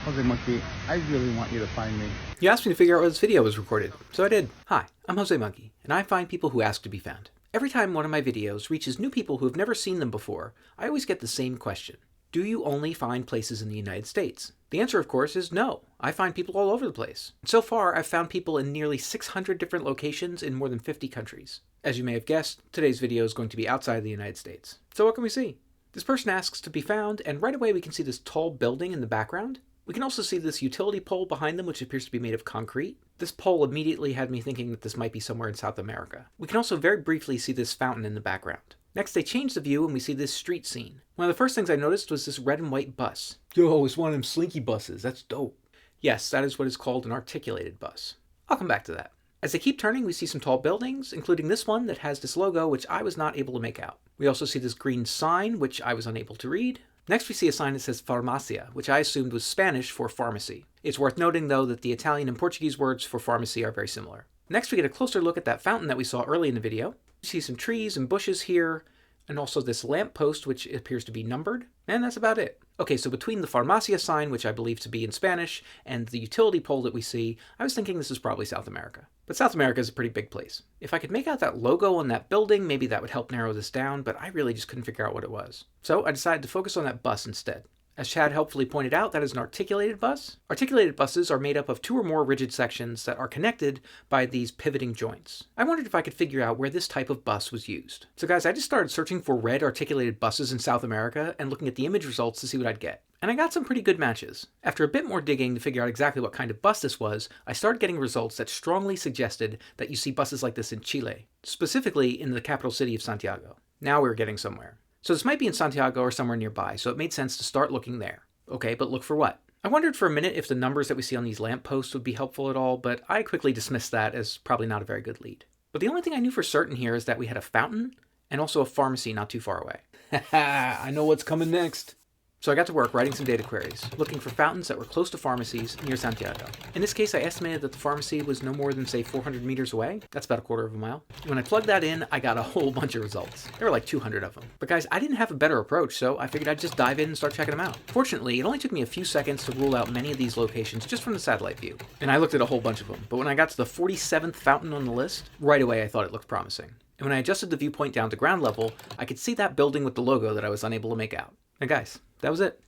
Jose Monkey, I really want you to find me. You asked me to figure out where this video was recorded, so I did. Hi, I'm Jose Monkey, and I find people who ask to be found. Every time one of my videos reaches new people who have never seen them before, I always get the same question. Do you only find places in the United States? The answer, of course, is no. I find people all over the place. So far, I've found people in nearly 600 different locations in more than 50 countries. As you may have guessed, today's video is going to be outside the United States. So what can we see? This person asks to be found, and right away we can see this tall building in the background. We can also see this utility pole behind them, which appears to be made of concrete. This pole immediately had me thinking that this might be somewhere in South America. We can also very briefly see this fountain in the background. Next, they change the view and we see this street scene. One of the first things I noticed was this red and white bus. Yo, it's one of them slinky buses. That's dope. Yes, that is what is called an articulated bus. I'll come back to that. As they keep turning, we see some tall buildings, including this one that has this logo, which I was not able to make out. We also see this green sign, which I was unable to read. Next, we see a sign that says farmacia, which I assumed was Spanish for pharmacy. It's worth noting, though, that the Italian and Portuguese words for pharmacy are very similar. Next, we get a closer look at that fountain that we saw early in the video. We see some trees and bushes here, and also this lamp post, which appears to be numbered, and that's about it. Okay, so between the farmacia sign, which I believe to be in Spanish, and the utility pole that we see, I was thinking this is probably South America. But South America is a pretty big place. If I could make out that logo on that building, maybe that would help narrow this down, but I really just couldn't figure out what it was. So I decided to focus on that bus instead. As Chad helpfully pointed out, that is an articulated bus. Articulated buses are made up of two or more rigid sections that are connected by these pivoting joints. I wondered if I could figure out where this type of bus was used. So guys, I just started searching for red articulated buses in South America and looking at the image results to see what I'd get. And I got some pretty good matches. After a bit more digging to figure out exactly what kind of bus this was, I started getting results that strongly suggested that you see buses like this in Chile, specifically in the capital city of Santiago. Now we're getting somewhere. So this might be in Santiago or somewhere nearby, so it made sense to start looking there. Okay, but look for what? I wondered for a minute if the numbers that we see on these lampposts would be helpful at all, but I quickly dismissed that as probably not a very good lead. But the only thing I knew for certain here is that we had a fountain and also a pharmacy not too far away. Haha, I know what's coming next. So I got to work writing some data queries, looking for fountains that were close to pharmacies near Santiago. In this case, I estimated that the pharmacy was no more than, say, 400 meters away. That's about a quarter of a mile. When I plugged that in, I got a whole bunch of results. There were like 200 of them. But guys, I didn't have a better approach, so I figured I'd just dive in and start checking them out. Fortunately, it only took me a few seconds to rule out many of these locations just from the satellite view. And I looked at a whole bunch of them, but when I got to the 47th fountain on the list, right away I thought it looked promising. And when I adjusted the viewpoint down to ground level, I could see that building with the logo that I was unable to make out. And guys, that was it.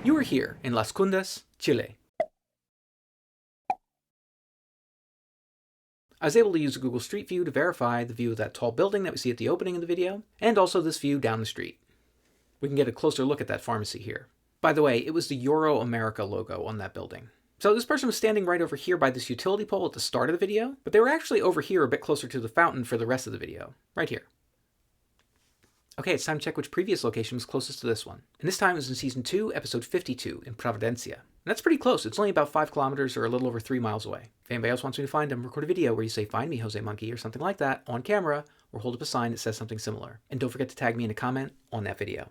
You are here in Las Cundas, Chile. I was able to use Google Street View to verify the view of that tall building that we see at the opening of the video, and also this view down the street. We can get a closer look at that pharmacy here. By the way, it was the Euro America logo on that building. So this person was standing right over here by this utility pole at the start of the video, but they were actually over here a bit closer to the fountain for the rest of the video, right here. Okay, it's time to check which previous location was closest to this one. And this time it was in Season 2, Episode 52, in Providencia. And that's pretty close. It's only about 5 kilometers or a little over 3 miles away. If anybody else wants me to find them, record a video where you say, "Find me, Jose Monkey," or something like that on camera, or hold up a sign that says something similar. And don't forget to tag me in a comment on that video.